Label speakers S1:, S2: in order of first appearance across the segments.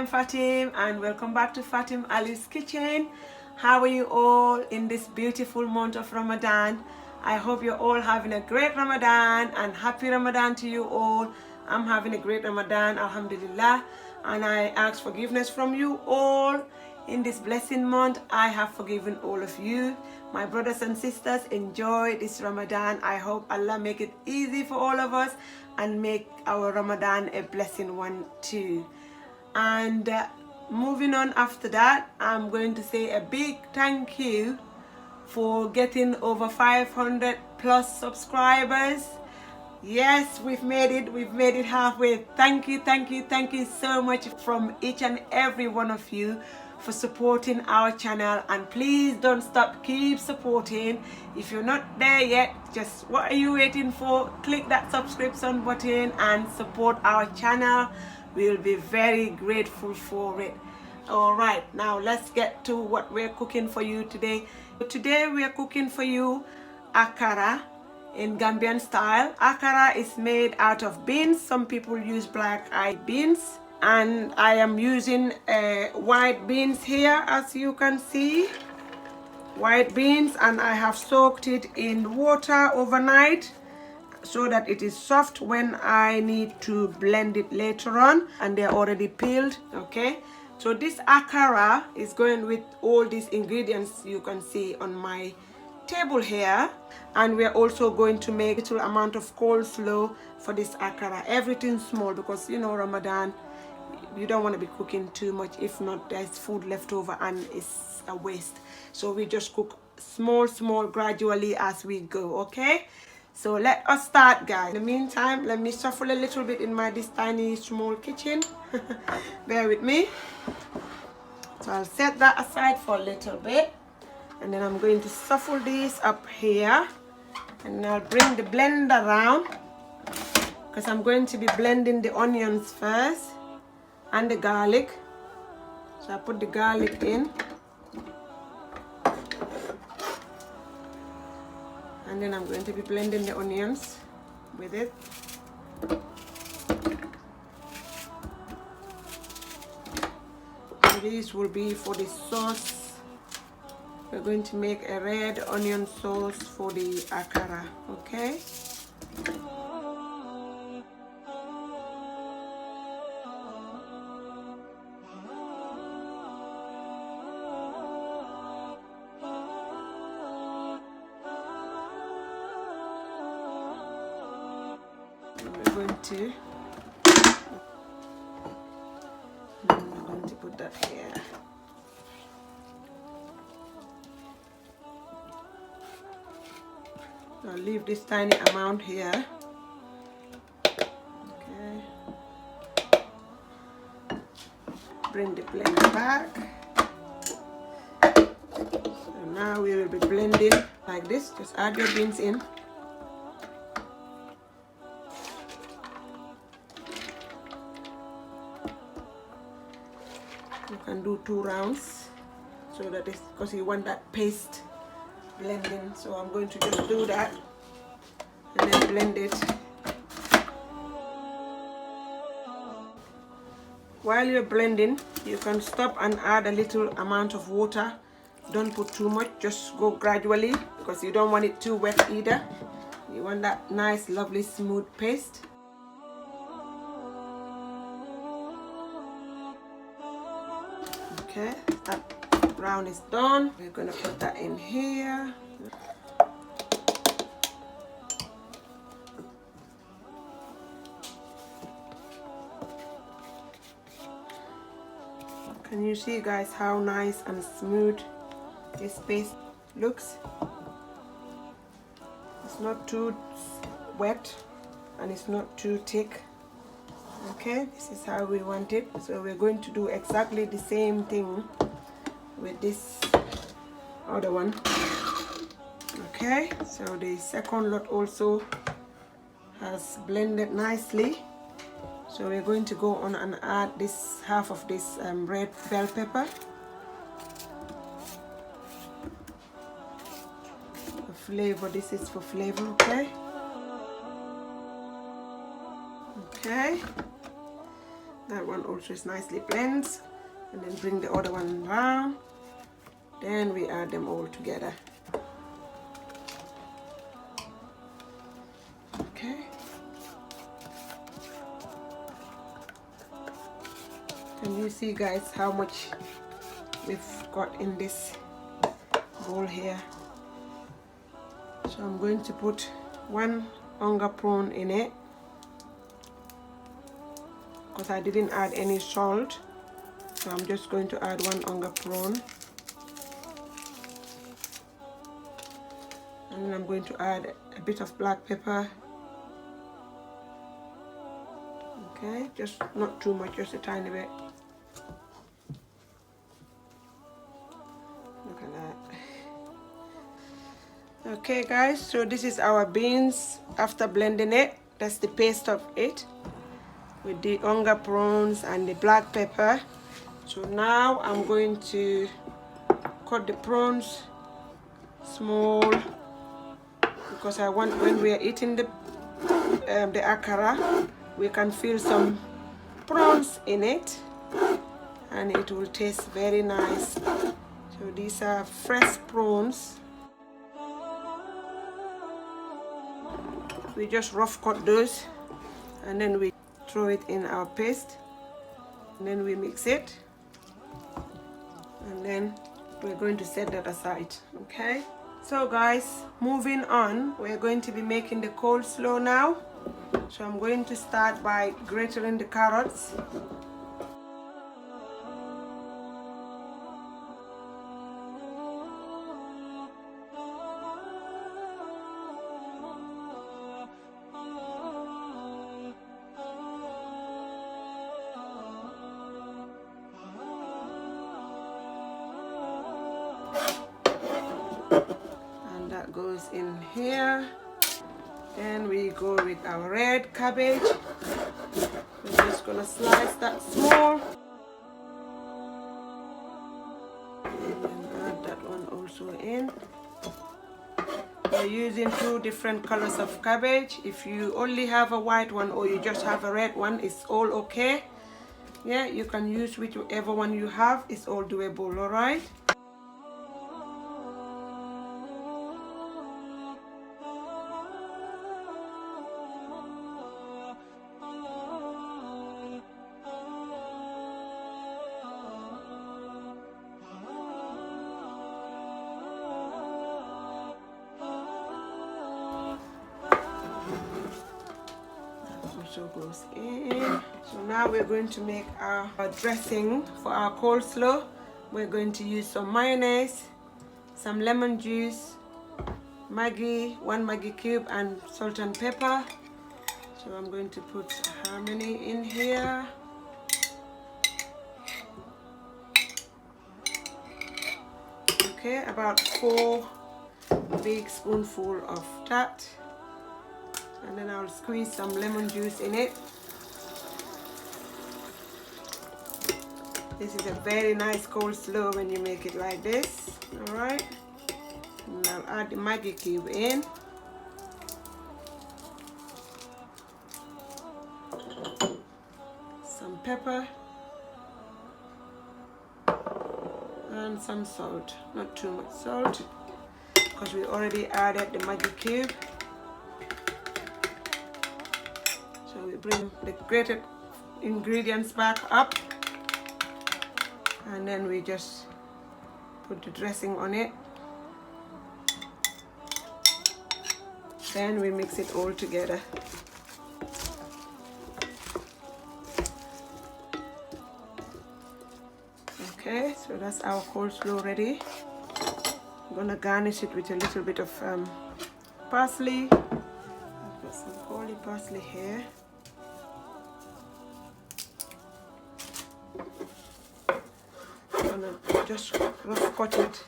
S1: Fatim and welcome back to Fatim Ali's Kitchen. How are you all in this beautiful month of Ramadan? I hope you're all having a great Ramadan and happy Ramadan to you all. I'm having a great Ramadan, Alhamdulillah, and I ask forgiveness from you all. In this blessing month, I have forgiven all of you. My brothers and sisters, enjoy this Ramadan. I hope Allah make it easy for all of us and make our Ramadan a blessing one too. And moving on after that, I'm going to say a big thank you for getting over 500 plus subscribers. Yes, we've made it halfway. Thank you so much from each and every one of you for supporting our channel, and please don't stop, keep supporting. If you're not there yet, just what are you waiting for? Click that subscription button and support our channel. We'll be very grateful for it. All right, now let's get to what we're cooking for you today. Today we're cooking for you akara in Gambian style. Akara is made out of beans. Some people use black-eye beans, and I am using white beans here, as you can see. White beans, and I have soaked it in water overnight so that it is soft when I need to blend it later on, and they're already peeled. Okay, so this akara is going with all these ingredients you can see on my table here, and we're also going to make a little amount of coleslaw for this akara. Everything small, because you know Ramadan, you don't want to be cooking too much. If not, there's food left over and it's a waste. So we just cook small gradually as we go. Okay, so let us start, guys. In the meantime, let me shuffle a little bit in my this tiny small kitchen. Bear with me. So I'll set that aside for a little bit, and then I'm going to shuffle this up here, and I'll bring the blender around because I'm going to be blending the onions first and the garlic. So I put the garlic in, and then I'm going to be blending the onions with it. And this will be for the sauce. We're going to make a red onion sauce for the akara. Okay, I'm going to put that here. I'll leave this tiny amount here. Okay. Bring the blender back. So now we will be blending like this. Just add your beans in. You can do 2 rounds so that it's, because you want that paste blending. So I'm going to just do that and then blend it. While you're blending, you can stop and add a little amount of water. Don't put too much, just go gradually, because you don't want it too wet either. You want that nice lovely smooth paste. Okay, that brown is done. We're gonna put that in here. Can you see, guys, how nice and smooth this paste looks? It's not too wet and it's not too thick. Okay, this is how we want it. So we're going to do exactly the same thing with this other one. Okay, so the second lot also has blended nicely. So we're going to go on and add this half of this red bell pepper. For flavor, this is for flavor. Okay. That one also is nicely blended. And then bring the other one down. Then we add them all together. Okay. Can you see, guys, how much we've got in this bowl here? So I'm going to put one Onga prawn in it because I didn't add any salt. So I'm just going to add one Onga prawn. And then I'm going to add a bit of black pepper. Okay, just not too much, just a tiny bit. Look at that. Okay guys, so this is our beans after blending it. That's the paste of it with the Onga prawns and the black pepper. So now I'm going to cut the prawns small because I want, when we are eating the akara, we can feel some prawns in it and it will taste very nice. So these are fresh prawns. We just rough cut those and then we throw it in our paste and then we mix it and then we're going to set that aside. Okay, so guys, moving on, we're going to be making the coleslaw now. So I'm going to start by grating the carrots. And that goes in here. Then we go with our red cabbage. We're just gonna slice that small. And add that one also in. We're using 2 different colors of cabbage. If you only have a white one or you just have a red one, it's all okay. Yeah, you can use whichever one you have. It's all doable, all right? Goes in. So now we're going to make our dressing for our coleslaw. We're going to use some mayonnaise, some lemon juice, Maggi, 1 Maggi cube, and salt and pepper. So I'm going to put how many in here? Okay, about 4 big spoonful of that. And then I'll squeeze some lemon juice in it. This is a very nice coleslaw when you make it like this. Alright. And I'll add the Maggi cube in. Some pepper. And some salt. Not too much salt, because we already added the Maggi cube. So we bring the grated ingredients back up and then we just put the dressing on it. Then we mix it all together. Okay, so that's our coleslaw ready. I'm gonna garnish it with a little bit of parsley. I've got some holy parsley here. Just rough cut it.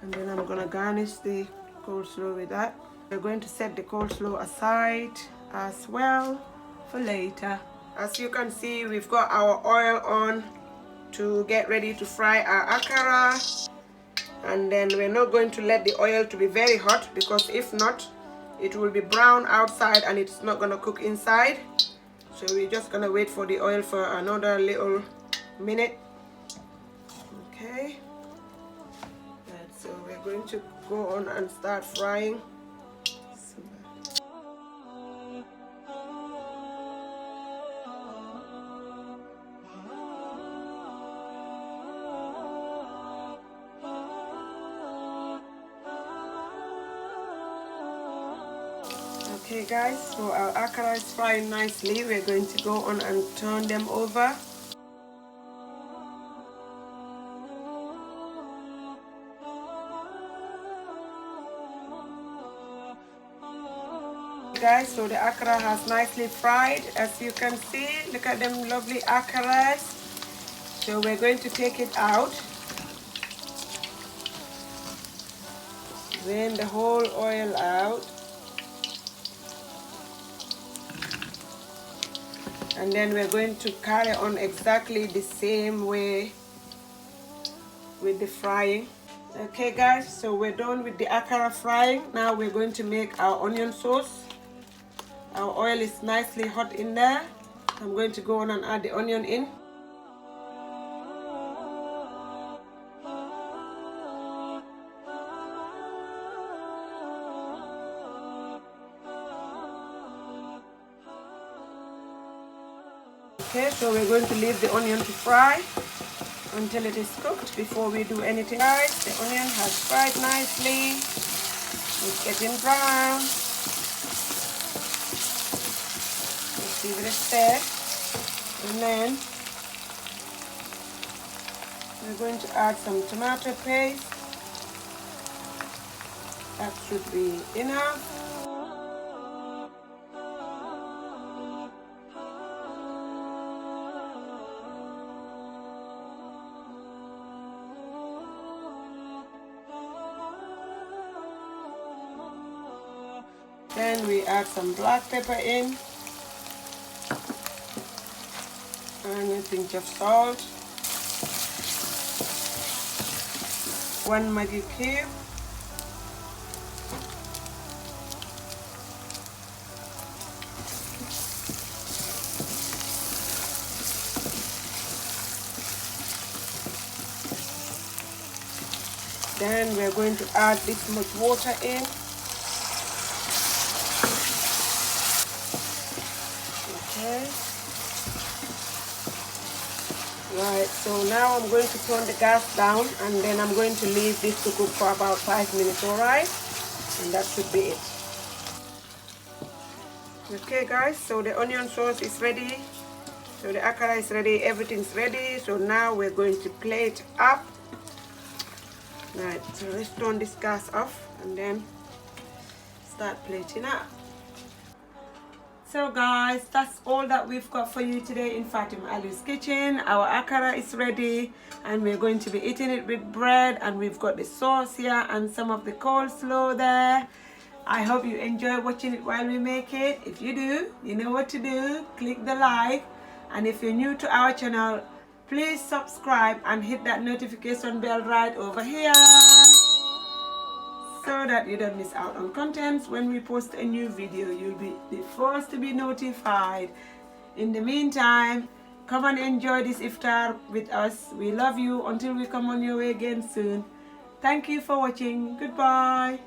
S1: And then I'm gonna garnish the coleslaw with that. We're going to set the coleslaw aside as well for later. As you can see, we've got our oil on to get ready to fry our akara. And then we're not going to let the oil to be very hot, because if not, it will be brown outside and it's not going to cook inside. So we're just going to wait for the oil for another little minute. Okay. And so we're going to go on and start frying. Okay guys, so our akara is frying nicely. We're going to go on and turn them over. Guys, so the akara has nicely fried, as you can see. Look at them lovely akaras. So we're going to take it out. Drain the whole oil out. And then we're going to carry on exactly the same way with the frying. Okay guys, so we're done with the akara frying. Now we're going to make our onion sauce. Our oil is nicely hot in there. I'm going to go on and add the onion in. Okay, so we're going to leave the onion to fry until it is cooked before we do anything. Guys, the onion has fried nicely. It's getting brown. Let's leave it there. And then we're going to add some tomato paste. That should be enough. Then we add some black pepper in, and a pinch of salt, 1 Maggi cube, then we're going to add this much water in. Right, so now I'm going to turn the gas down, and then I'm going to leave this to cook for about 5 minutes, alright? And that should be it. Okay guys, so the onion sauce is ready. So the akara is ready, everything's ready. So now we're going to plate up. Right, so let's turn this gas off and then start plating up. So guys, that's all that we've got for you today in Fatim Ali's kitchen. Our akara is ready and we're going to be eating it with bread, and we've got the sauce here and some of the coleslaw there. I hope you enjoy watching it while we make it. If you do, you know what to do. Click the like, and if you're new to our channel, please subscribe and hit that notification bell right over here, so that you don't miss out on contents. When we post a new video, you'll be the first to be notified. In the meantime, come and enjoy this iftar with us. We love you until we come on your way again soon. Thank you for watching. Goodbye.